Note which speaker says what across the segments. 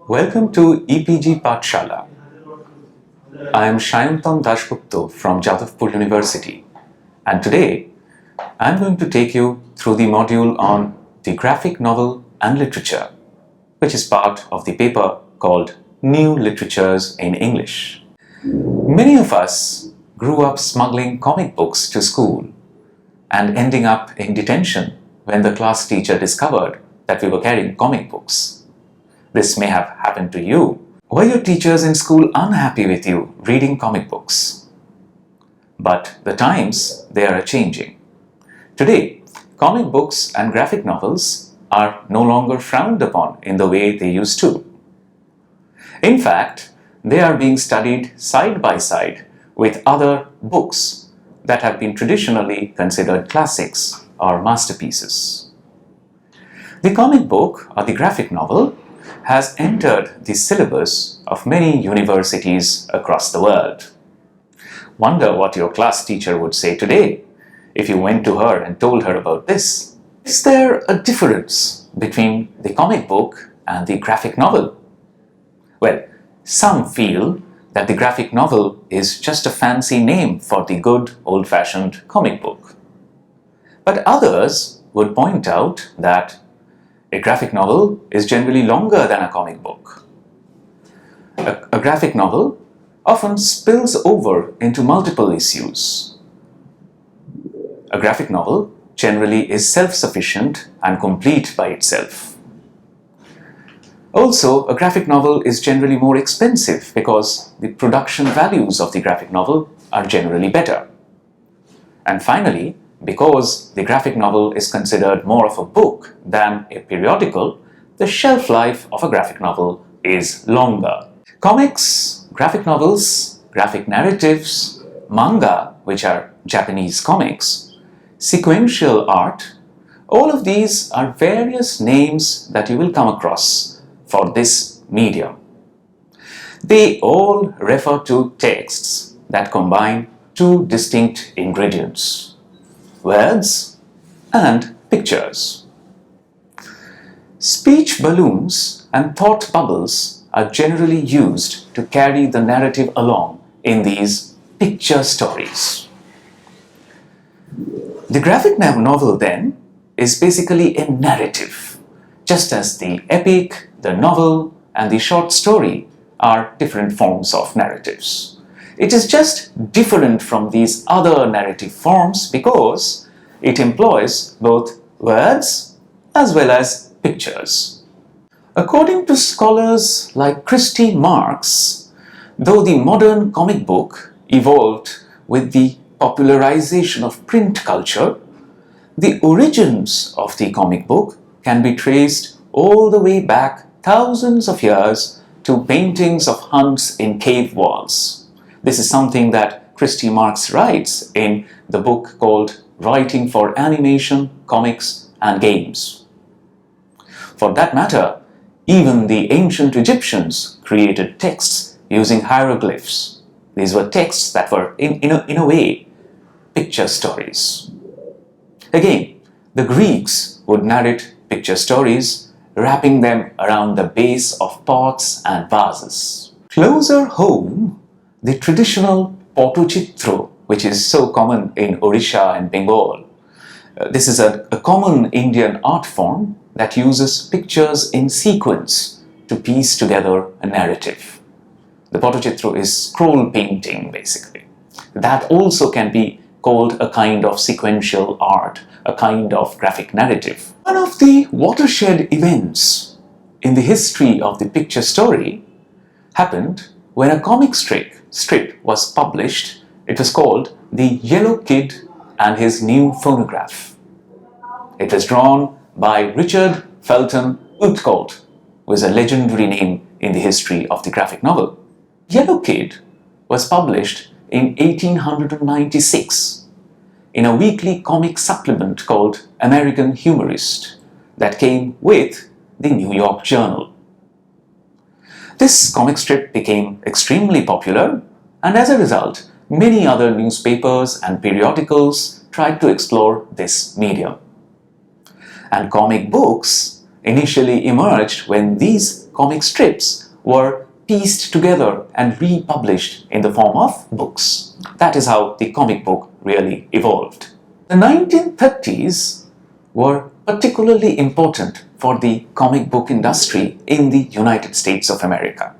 Speaker 1: Welcome to EPG Pathshala. I am Shayantam Dashgupta from Jadavpur University, and today I am going to take you through the module on the graphic novel and literature, which is part of the paper called New Literatures in English. Many of us grew up smuggling comic books to school and ending up in detention when the class teacher discovered that we were carrying comic books. This may have happened to you. Were your teachers in school unhappy with you reading comic books? But the times, they are changing. Today, comic books and graphic novels are no longer frowned upon in the way they used to. In fact, they are being studied side by side with other books that have been traditionally considered classics or masterpieces. The comic book or the graphic novel has entered the syllabus of many universities across the world. Wonder what your class teacher would say today if you went to her and told her about this. Is there a difference between the comic book and the graphic novel? Well, some feel that the graphic novel is just a fancy name for the good old-fashioned comic book. But others would point out that a graphic novel is generally longer than a comic book. A graphic novel often spills over into multiple issues. A graphic novel generally is self-sufficient and complete by itself. Also, a graphic novel is generally more expensive because the production values of the graphic novel are generally better. And finally, because the graphic novel is considered more of a book than a periodical, the shelf life of a graphic novel is longer. Comics, graphic novels, graphic narratives, manga, which are Japanese comics, sequential art, all of these are various names that you will come across for this medium. They all refer to texts that combine two distinct ingredients: words and pictures. Speech balloons and thought bubbles are generally used to carry the narrative along in these picture stories. The graphic novel then is basically a narrative, just as the epic, the novel, and the short story are different forms of narratives. It is just different from these other narrative forms because it employs both words as well as pictures. According to scholars like Christy Marx, though the modern comic book evolved with the popularization of print culture, the origins of the comic book can be traced all the way back thousands of years to paintings of hunts in cave walls. This is something that Christy Marx writes in the book called Writing for Animation, Comics and Games. For that matter, even the ancient Egyptians created texts using hieroglyphs. These were texts that were, in a way, picture stories. Again, the Greeks would narrate picture stories, wrapping them around the base of pots and vases. Closer home, the traditional Pottochitro, which is so common in Odisha and Bengal. This is a common Indian art form that uses pictures in sequence to piece together a narrative. The Pottochitro is scroll painting, basically. That also can be called a kind of sequential art, a kind of graphic narrative. One of the watershed events in the history of the picture story happened when a comic strip was published. It was called The Yellow Kid and His New Phonograph. It was drawn by Richard Felton Uthcote, who is a legendary name in the history of the graphic novel. Yellow Kid was published in 1896 in a weekly comic supplement called American Humorist that came with the New York Journal. This comic strip became extremely popular, and as a result, many other newspapers and periodicals tried to explore this medium. And comic books initially emerged when these comic strips were pieced together and republished in the form of books. That is how the comic book really evolved. The 1930s were particularly important for the comic book industry in the United States of America.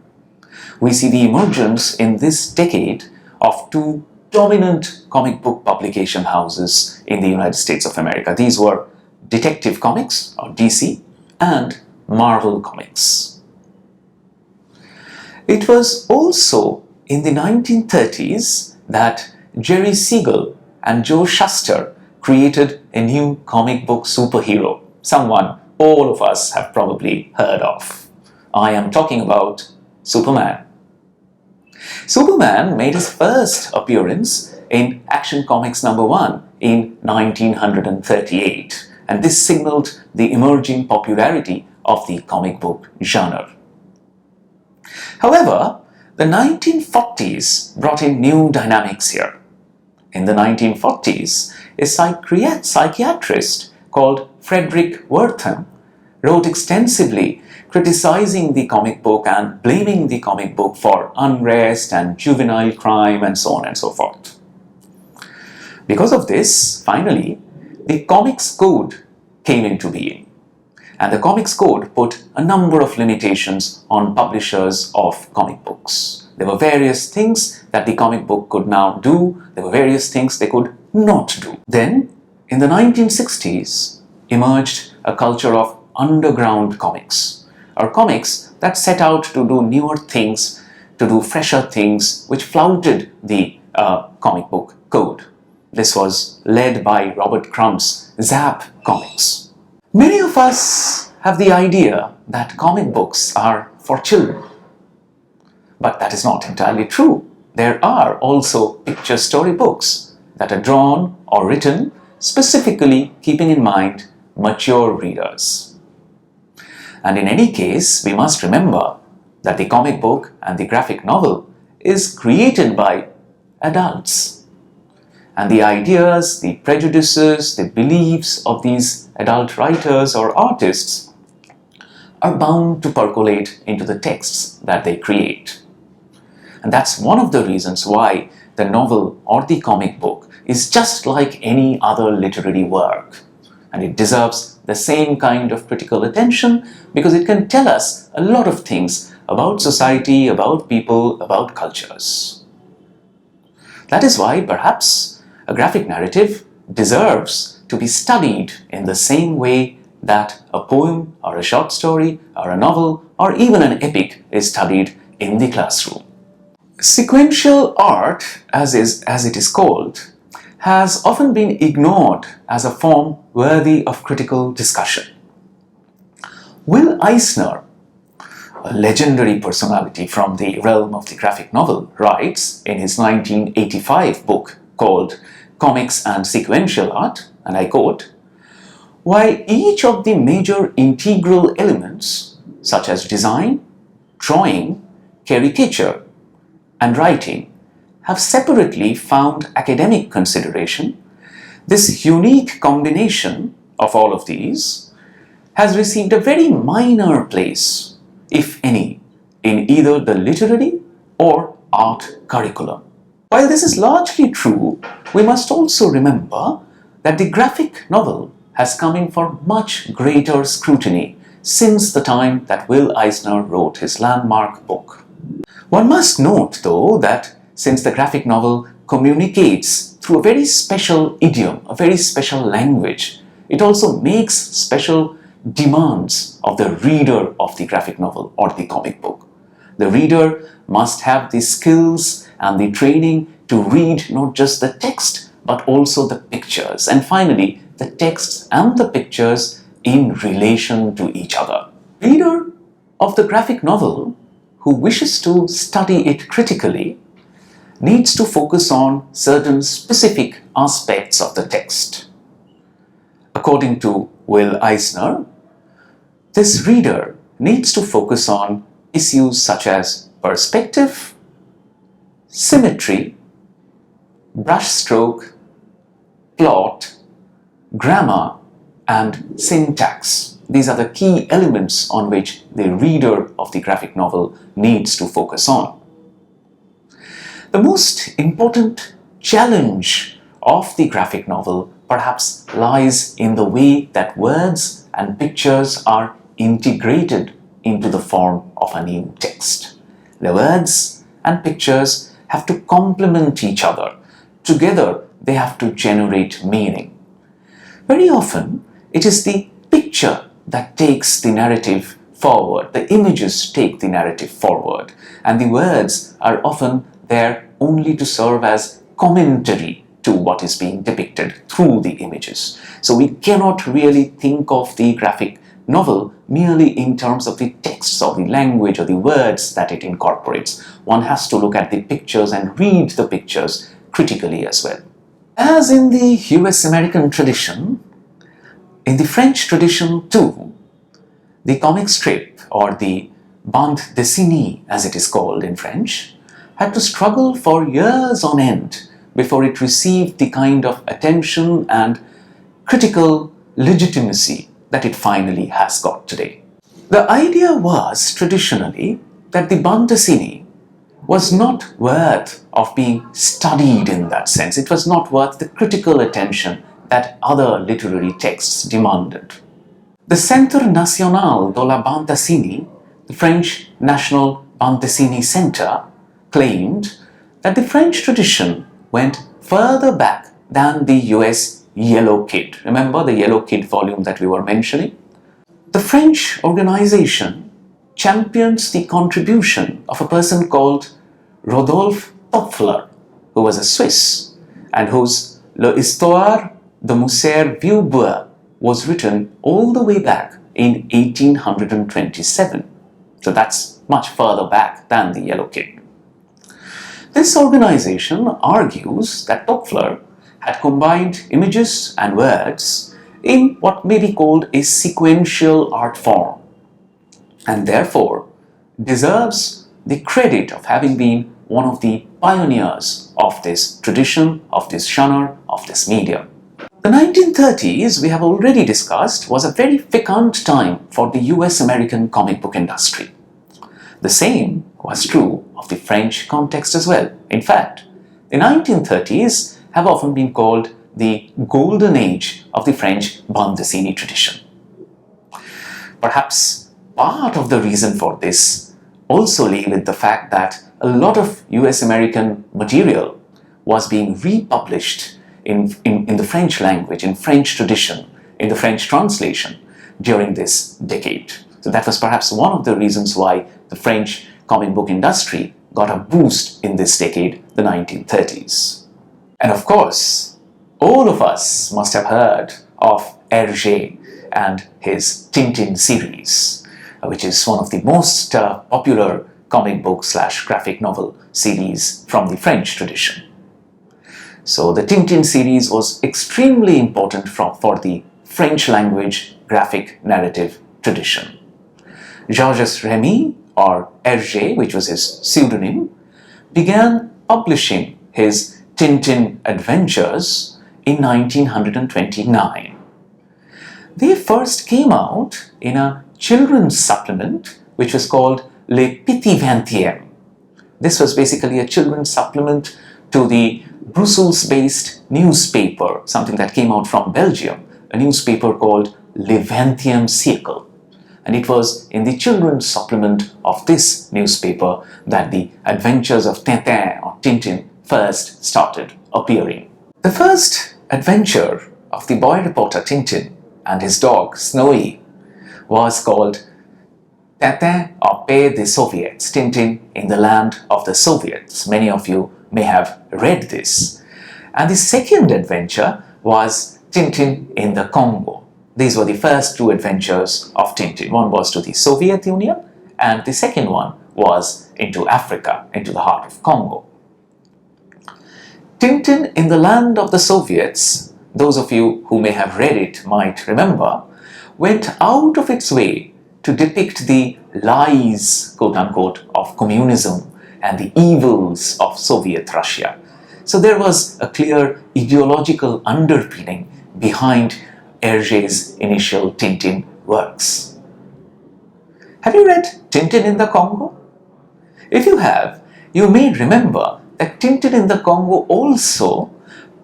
Speaker 1: We see the emergence in this decade of two dominant comic book publication houses in the United States of America. These were Detective Comics, or DC, and Marvel Comics. It was also in the 1930s that Jerry Siegel and Joe Shuster created a new comic book superhero, someone all of us have probably heard of. I am talking about Superman. Superman made his first appearance in Action Comics #1 in 1938, and this signaled the emerging popularity of the comic book genre. However, the 1940s brought in new dynamics here. In the 1940s, a psychiatrist called Frederick Wertham wrote extensively criticizing the comic book and blaming the comic book for unrest and juvenile crime and so on and so forth. Because of this, finally, the Comics Code came into being. And the Comics Code put a number of limitations on publishers of comic books. There were various things that the comic book could now do. There were various things they could not do. Then, in the 1960s, emerged a culture of underground comics, or comics that set out to do newer things, to do fresher things, which flouted the comic book code. This was led by Robert Crumb's Zap Comics. Many of us have the idea that comic books are for children. But that is not entirely true. There are also picture story books that are drawn or written specifically keeping in mind mature readers. And in any case, we must remember that the comic book and the graphic novel is created by adults. And the ideas, the prejudices, the beliefs of these adult writers or artists are bound to percolate into the texts that they create. And that's one of the reasons why the novel or the comic book is just like any other literary work. And it deserves the same kind of critical attention because it can tell us a lot of things about society, about people, about cultures. That is why perhaps a graphic narrative deserves to be studied in the same way that a poem or a short story or a novel or even an epic is studied in the classroom. Sequential art, as it is called, has often been ignored as a form worthy of critical discussion. Will Eisner, a legendary personality from the realm of the graphic novel, writes in his 1985 book called Comics and Sequential Art, and I quote, "While each of the major integral elements, such as design, drawing, caricature, and writing, have separately found academic consideration, this unique combination of all of these has received a very minor place, if any, in either the literary or art curriculum." While this is largely true, we must also remember that the graphic novel has come in for much greater scrutiny since the time that Will Eisner wrote his landmark book. One must note, though, that since the graphic novel communicates through a very special idiom, a very special language, it also makes special demands of the reader of the graphic novel or the comic book. The reader must have the skills and the training to read not just the text, but also the pictures, and finally, the texts and the pictures in relation to each other. Reader of the graphic novel who wishes to study it critically needs to focus on certain specific aspects of the text. According to Will Eisner, this reader needs to focus on issues such as perspective, symmetry, brushstroke, plot, grammar, and syntax. These are the key elements on which the reader of the graphic novel needs to focus on. The most important challenge of the graphic novel perhaps lies in the way that words and pictures are integrated into the form of a new text. The words and pictures have to complement each other. Together, they have to generate meaning. Very often, it is the picture that takes the narrative forward. The images take the narrative forward, and the words are often there only to serve as commentary to what is being depicted through the images. So we cannot really think of the graphic novel merely in terms of the texts or the language or the words that it incorporates. One has to look at the pictures and read the pictures critically as well. As in the US-American tradition, in the French tradition too, the comic strip, or the bande dessinée as it is called in French, had to struggle for years on end before it received the kind of attention and critical legitimacy that it finally has got today. The idea was traditionally that the bande dessinée was not worth of being studied in that sense. It was not worth the critical attention that other literary texts demanded. The Centre National de la Bande Dessinée, the French National Bande Dessinée Centre, claimed that the French tradition went further back than the US Yellow Kid. Remember the Yellow Kid volume that we were mentioning? The French organization champions the contribution of a person called Rodolphe Toffler, who was a Swiss, and whose L'Histoire de Monsieur Vieux-Bois was written all the way back in 1827. So that's much further back than the Yellow Kid. This organization argues that Toffler had combined images and words in what may be called a sequential art form, and therefore deserves the credit of having been one of the pioneers of this tradition, of this genre, of this medium. The 1930s, we have already discussed, was a very fecund time for the US-American comic book industry. The same was true of the French context as well. In fact, the 1930s have often been called the golden age of the French bande dessinée tradition. Perhaps part of the reason for this also lay with the fact that a lot of US-American material was being republished in the French language, in French tradition, in the French translation during this decade. So that was perhaps one of the reasons why the French comic book industry got a boost in this decade, the 1930s. And of course, all of us must have heard of Hergé and his Tintin series, which is one of the most popular comic book / graphic novel series from the French tradition. So the Tintin series was extremely important for the French language graphic narrative tradition. Georges Remy, or Hergé, which was his pseudonym, began publishing his Tintin adventures in 1929. They first came out in a children's supplement which was called Les Petits Vingtièmes. This was basically a children's supplement to the Brussels-based newspaper, something that came out from Belgium, a newspaper called Le 20e Siècle. And it was in the children's supplement of this newspaper that the adventures of Tintin or Tintin first started appearing. The first adventure of the boy reporter Tintin and his dog Snowy was called Tintin au pays des Soviets, Tintin in the land of the Soviets. Many of you may have read this. And the second adventure was Tintin in the Congo. These were the first two adventures of Tintin. One was to the Soviet Union, and the second one was into Africa, into the heart of Congo. Tintin in the land of the Soviets, those of you who may have read it might remember, went out of its way to depict the lies, quote-unquote, of communism and the evils of Soviet Russia. So there was a clear ideological underpinning behind Hergé's initial Tintin works. Have you read Tintin in the Congo? If you have, you may remember that Tintin in the Congo also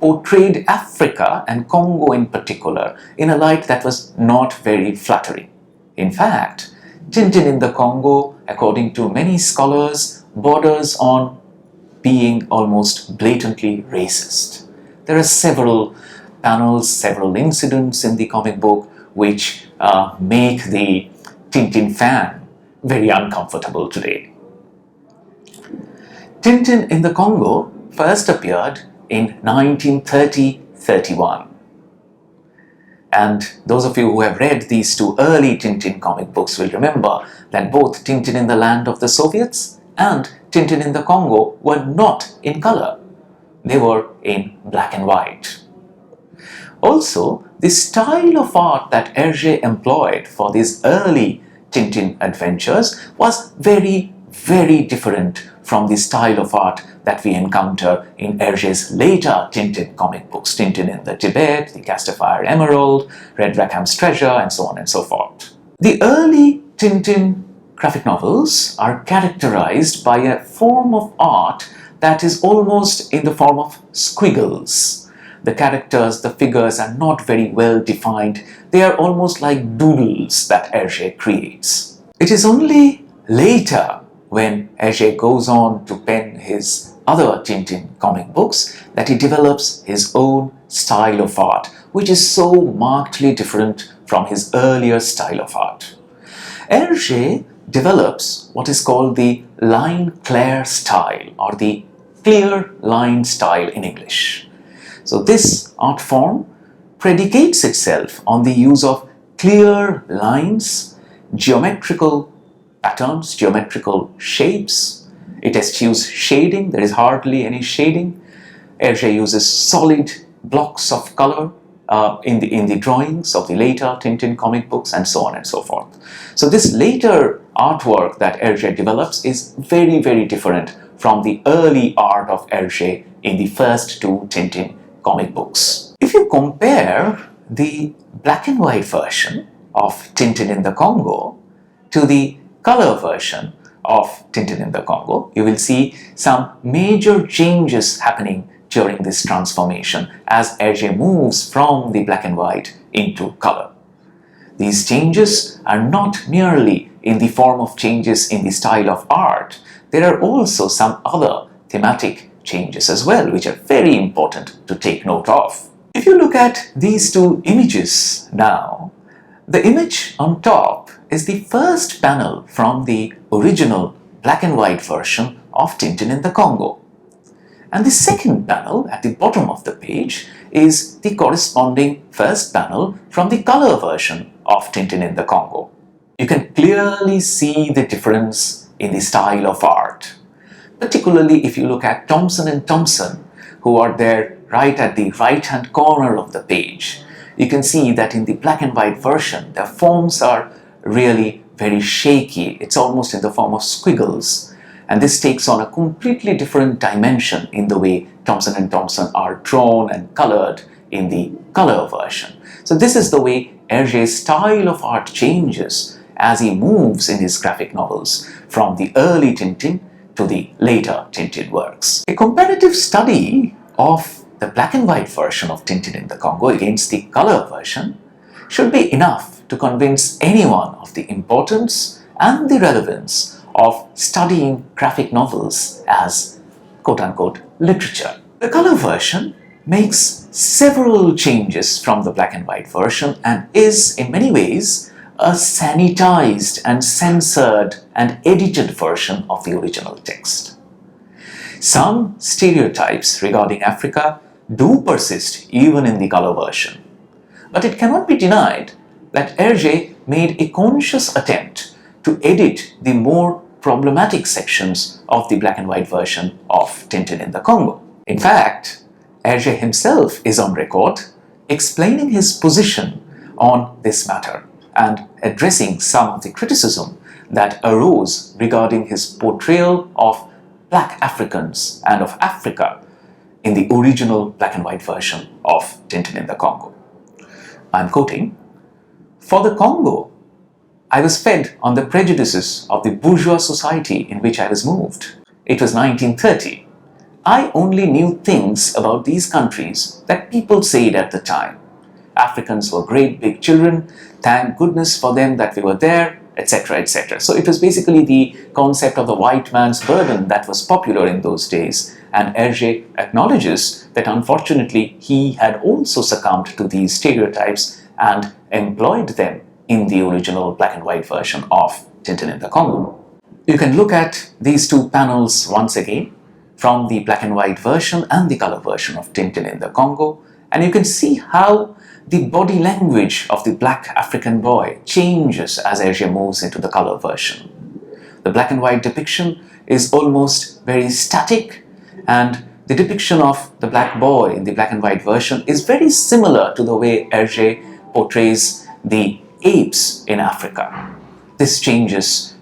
Speaker 1: portrayed Africa and Congo in particular in a light that was not very flattering. In fact, Tintin in the Congo, according to many scholars, borders on being almost blatantly racist. There are several panels, several incidents in the comic book which make the Tintin fan very uncomfortable today. Tintin in the Congo first appeared in 1930-31. And those of you who have read these two early Tintin comic books will remember that both Tintin in the Land of the Soviets and Tintin in the Congo were not in color. They were in black and white. Also, the style of art that Hergé employed for these early Tintin adventures was very, very different from the style of art that we encounter in Hergé's later Tintin comic books, Tintin in the Tibet, the Castor Emerald, Red Rackham's Treasure, and so on and so forth. The early Tintin graphic novels are characterized by a form of art that is almost in the form of squiggles. The characters, the figures are not very well defined. They are almost like doodles that Hergé creates. It is only later, when Hergé goes on to pen his other Tintin comic books, that he develops his own style of art, which is so markedly different from his earlier style of art. Hergé develops what is called the line clair style, or the clear line style in English. So this art form predicates itself on the use of clear lines, geometrical patterns, geometrical shapes. It eschews shading. There is hardly any shading. Hergé uses solid blocks of color in the drawings of the later Tintin comic books, and so on and so forth. So this later artwork that Hergé develops is very, very different from the early art of Hergé in the first two Tintin comic books. If you compare the black and white version of Tintin in the Congo to the color version of Tintin in the Congo, you will see some major changes happening during this transformation as Hergé moves from the black and white into color. These changes are not merely in the form of changes in the style of art. There are also some other thematic changes as well, which are very important to take note of. If you look at these two images now, the image on top is the first panel from the original black and white version of Tintin in the Congo. And the second panel at the bottom of the page is the corresponding first panel from the color version of Tintin in the Congo. You can clearly see the difference in the style of art, particularly if you look at Thomson and Thompson, who are there right at the right-hand corner of the page. You can see that in the black and white version, their forms are really very shaky. It's almost in the form of squiggles. And this takes on a completely different dimension in the way Thomson and Thompson are drawn and colored in the color version. So this is the way Hergé's style of art changes as he moves in his graphic novels from the early Tintin to the later Tintin works. A comparative study of the black and white version of Tintin in the Congo against the color version should be enough to convince anyone of the importance and the relevance of studying graphic novels as quote-unquote literature. The color version makes several changes from the black and white version and is in many ways a sanitized and censored and edited version of the original text. Some stereotypes regarding Africa do persist even in the color version, but it cannot be denied that Hergé made a conscious attempt to edit the more problematic sections of the black and white version of Tintin in the Congo. In fact, Hergé himself is on record explaining his position on this matter and addressing some of the criticism that arose regarding his portrayal of black Africans and of Africa in the original black and white version of Tintin in the Congo. I'm quoting, "For the Congo, I was fed on the prejudices of the bourgeois society in which I was moved. It was 1930. I only knew things about these countries that people said at the time. Africans were great big children, thank goodness for them that we were there, etc., etc. So it was basically the concept of the white man's burden that was popular in those days, and Hergé acknowledges that unfortunately he had also succumbed to these stereotypes and employed them in the original black and white version of Tintin in the Congo. You can look at these two panels once again from the black and white version and the color version of Tintin in the Congo, and you can see how the body language of the black African boy changes as Hergé moves into the color version. The black and white depiction is almost very static, and the depiction of the black boy in the black and white version is very similar to the way Hergé portrays the apes in Africa. This changes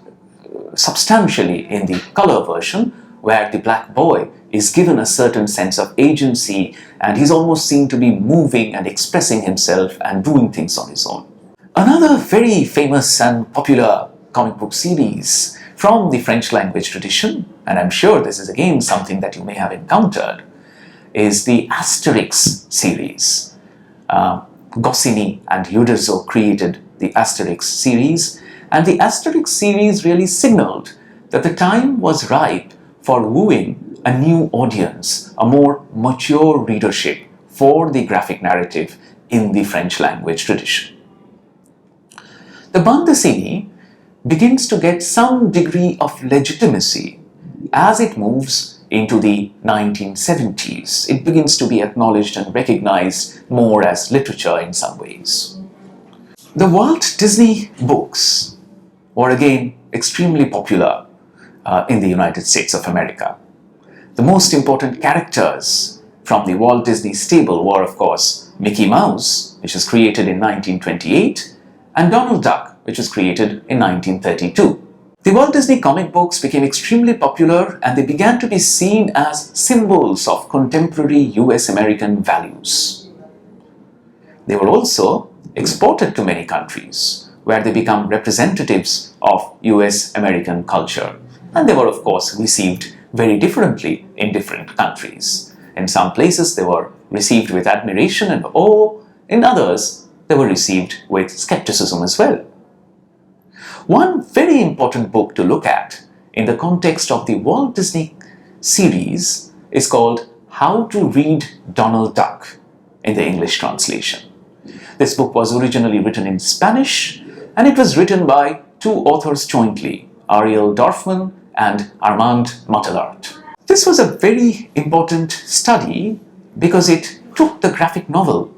Speaker 1: substantially in the color version, where the black boy is given a certain sense of agency and he's almost seen to be moving and expressing himself and doing things on his own. Another very famous and popular comic book series from the French language tradition, and I'm sure this is again something that you may have encountered, is the Asterix series. Goscinny and Uderzo created the Asterix series, and the Asterix series really signaled that the time was ripe for wooing a new audience, a more mature readership for the graphic narrative in the French language tradition. The bande dessinée begins to get some degree of legitimacy as it moves into the 1970s. It begins to be acknowledged and recognized more as literature in some ways. The Walt Disney books were again extremely popular in the United States of America. The most important characters from the Walt Disney stable were, of course, Mickey Mouse, which was created in 1928, and Donald Duck, which was created in 1932. The Walt Disney comic books became extremely popular, and they began to be seen as symbols of contemporary US-American values. They were also exported to many countries, where they become representatives of US-American culture. And they were, of course, received very differently in different countries. In some places, they were received with admiration and awe. In others, they were received with skepticism as well. One very important book to look at in the context of the Walt Disney series is called How to Read Donald Duck in the English translation. This book was originally written in Spanish, and it was written by two authors jointly, Ariel Dorfman and Armand Mattelart. This was a very important study because it took the graphic novel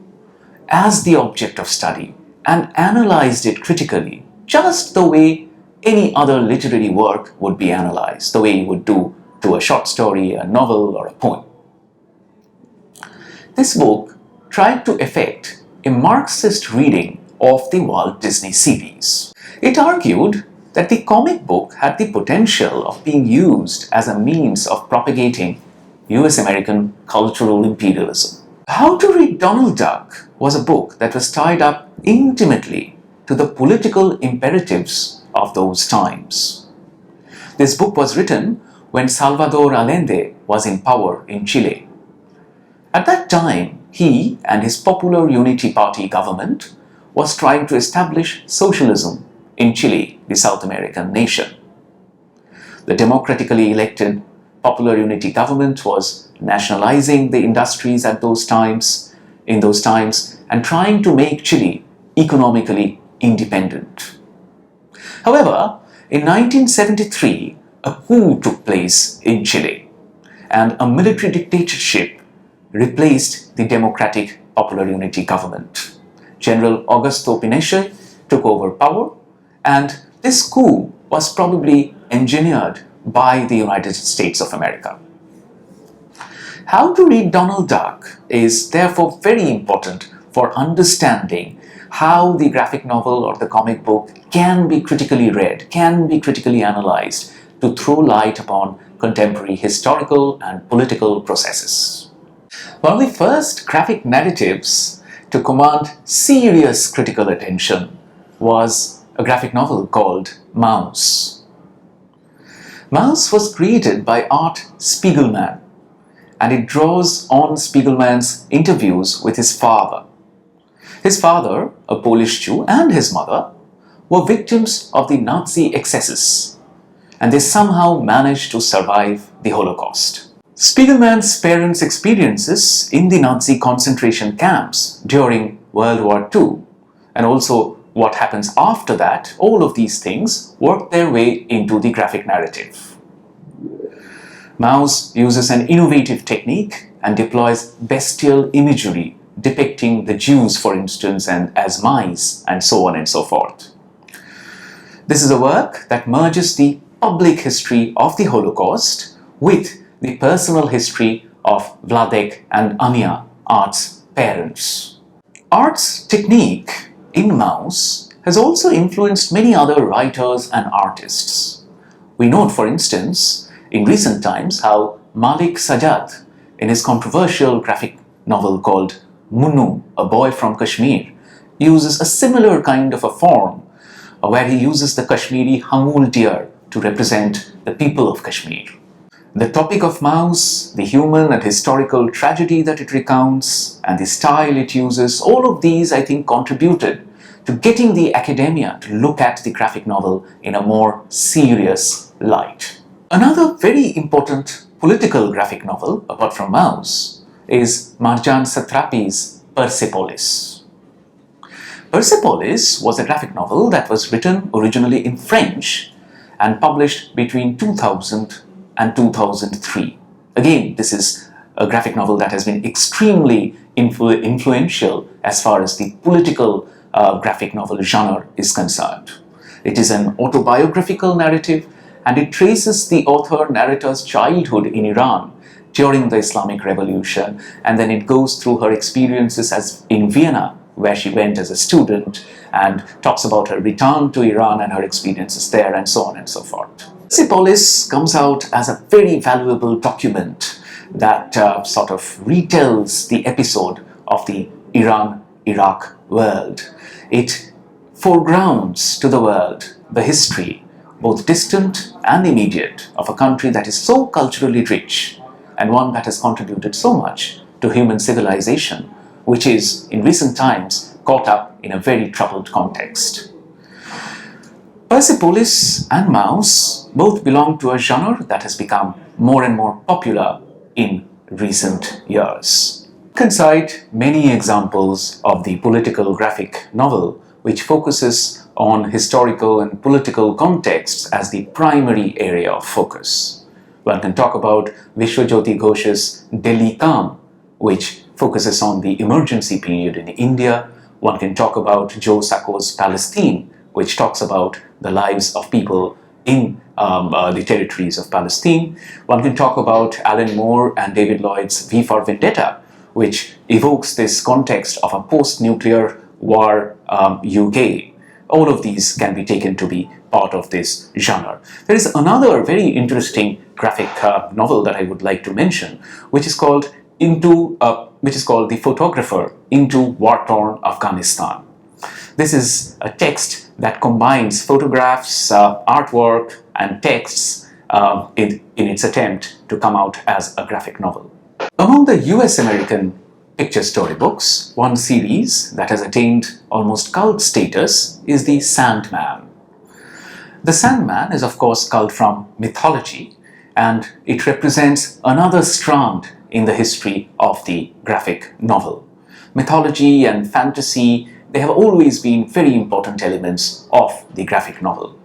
Speaker 1: as the object of study and analyzed it critically, just the way any other literary work would be analyzed, the way you would do to a short story, a novel, or a poem. This book tried to effect a Marxist reading of the Walt Disney series. It argued that the comic book had the potential of being used as a means of propagating US-American cultural imperialism. How to Read Donald Duck was a book that was tied up intimately to the political imperatives of those times. This book was written when Salvador Allende was in power in Chile. At that time, he and his Popular Unity Party government was trying to establish socialism in Chile, the South American nation. The democratically elected Popular Unity government was nationalizing the industries in those times, and trying to make Chile economically independent. However, in 1973, a coup took place in Chile, and a military dictatorship replaced the democratic Popular Unity government. General Augusto Pinochet took over power, and this coup was probably engineered by the United States of America. How to Read Donald Duck is therefore very important for understanding how the graphic novel or the comic book can be critically read, can be critically analyzed to throw light upon contemporary historical and political processes. One of the first graphic narratives to command serious critical attention was a graphic novel called Mouse. Mouse was created by Art Spiegelman, and it draws on Spiegelman's interviews with his father. His father, a Polish Jew, and his mother were victims of the Nazi excesses, and they somehow managed to survive the Holocaust. Spiegelman's parents' experiences in the Nazi concentration camps during World War II, and also what happens after that, all of these things work their way into the graphic narrative. Mouse uses an innovative technique and deploys bestial imagery depicting the Jews, for instance, and as mice, and so on and so forth. This is a work that merges the public history of the Holocaust with the personal history of Vladek and Anya, Art's parents. Art's technique in Mouse has also influenced many other writers and artists. We note, for instance, in recent times how Malik Sajjad, in his controversial graphic novel called Munnu, A Boy from Kashmir, uses a similar kind of a form where he uses the Kashmiri Hamul deer to represent the people of Kashmir. The topic of Mouse, the human and historical tragedy that it recounts, and the style it uses, all of these, I think, contributed to getting the academia to look at the graphic novel in a more serious light. Another very important political graphic novel, apart from Mouse, is Marjan Satrapi's Persepolis. Persepolis was a graphic novel that was written originally in French and published between 2000 and 2003. Again, this is a graphic novel that has been extremely influential as far as the political graphic novel genre is concerned. It is an autobiographical narrative, and it traces the author-narrator's childhood in Iran during the Islamic Revolution, and then it goes through her experiences as in Vienna, where she went as a student, and talks about her return to Iran and her experiences there, and so on and so forth. Persepolis comes out as a very valuable document that sort of retells the episode of the Iran-Iraq world. It foregrounds to the world the history, both distant and immediate, of a country that is so culturally rich and one that has contributed so much to human civilization, which is, in recent times, caught up in a very troubled context. Persepolis and Mouse both belong to a genre that has become more and more popular in recent years. You can cite many examples of the political graphic novel which focuses on historical and political contexts as the primary area of focus. One can talk about Vishwajyoti Ghosh's Delhi Calm, which focuses on the emergency period in India. One can talk about Joe Sacco's Palestine, which talks about the lives of people in the territories of Palestine. One can talk about Alan Moore and David Lloyd's V for Vendetta, which evokes this context of a post-nuclear war UK. All of these can be taken to be part of this genre. There is another very interesting graphic novel that I would like to mention, which is called The Photographer into War-Torn Afghanistan. This is a text that combines photographs, artwork, and texts in its attempt to come out as a graphic novel. Among the US-American picture storybooks, one series that has attained almost cult status is the Sandman. The Sandman is, of course, culled from mythology, and it represents another strand in the history of the graphic novel. Mythology and fantasy, they have always been very important elements of the graphic novel.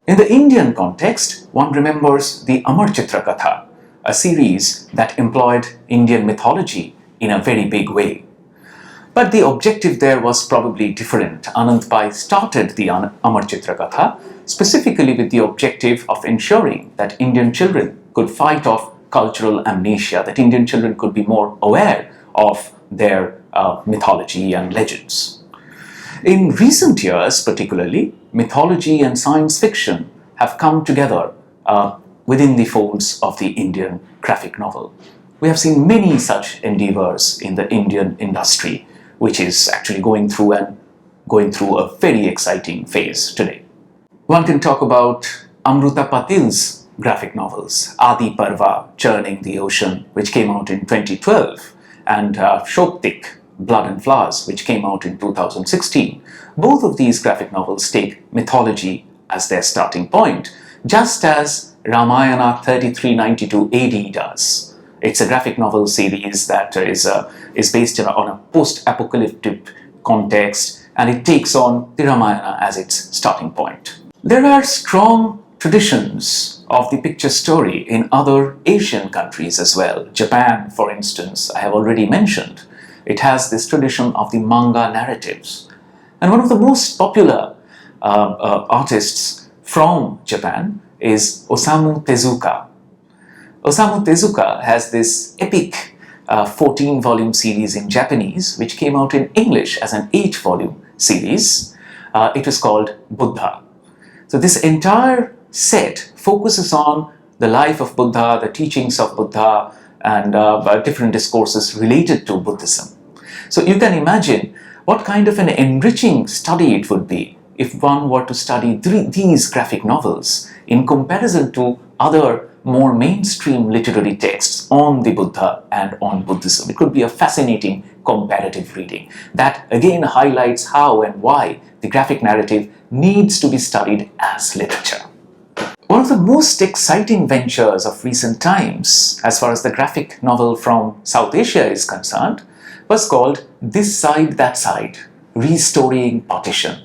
Speaker 1: In the Indian context, one remembers the Amar Chitra Katha, a series that employed Indian mythology in a very big way. But the objective there was probably different. Anand Pai started the Amar Chitra Katha specifically with the objective of ensuring that Indian children could fight off cultural amnesia, that Indian children could be more aware of their mythology and legends. In recent years, particularly, mythology and science fiction have come together within the folds of the Indian graphic novel. We have seen many such endeavors in the Indian industry, which is actually going through an going through a very exciting phase today. One can talk about Amruta Patil's graphic novels, Adi Parva, Churning the Ocean, which came out in 2012, and Shoktik, Blood and Flowers, which came out in 2016. Both of these graphic novels take mythology as their starting point, just as Ramayana 3392 AD does. It's a graphic novel series that is based on a post-apocalyptic context, and it takes on the Ramayana as its starting point. There are strong traditions of the picture story in other Asian countries as well. Japan, for instance, I have already mentioned. It has this tradition of the manga narratives. And one of the most popular artists from Japan is Osamu Tezuka. Osamu Tezuka has this epic 14-volume series in Japanese, which came out in English as an 8-volume series. It was called Buddha. So this entire set focuses on the life of Buddha, the teachings of Buddha, and different discourses related to Buddhism. So you can imagine what kind of an enriching study it would be if one were to study these graphic novels in comparison to other more mainstream literary texts on the Buddha and on Buddhism. It could be a fascinating comparative reading that again highlights how and why the graphic narrative needs to be studied as literature. One of the most exciting ventures of recent times, as far as the graphic novel from South Asia is concerned, was called This Side, That Side, Restoring Partition.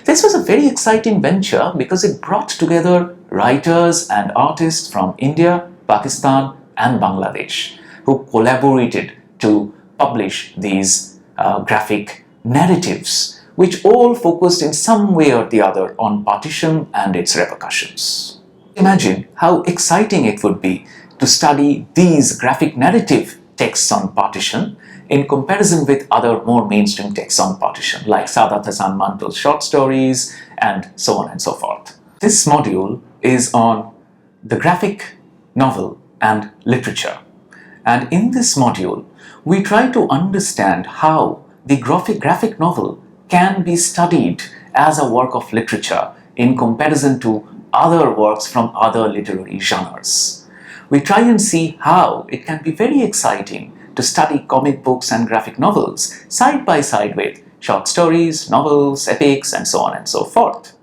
Speaker 1: This was a very exciting venture because it brought together writers and artists from India, Pakistan, and Bangladesh who collaborated to publish these graphic narratives, which all focused in some way or the other on partition and its repercussions. Imagine how exciting it would be to study these graphic narrative texts on partition in comparison with other more mainstream texts on partition, like Saadat Hasan Manto's short stories, and so on and so forth. This module is on the graphic novel and literature. And in this module, we try to understand how the graphic novel can be studied as a work of literature in comparison to other works from other literary genres. We try and see how it can be very exciting to study comic books and graphic novels side by side with short stories, novels, epics, and so on and so forth.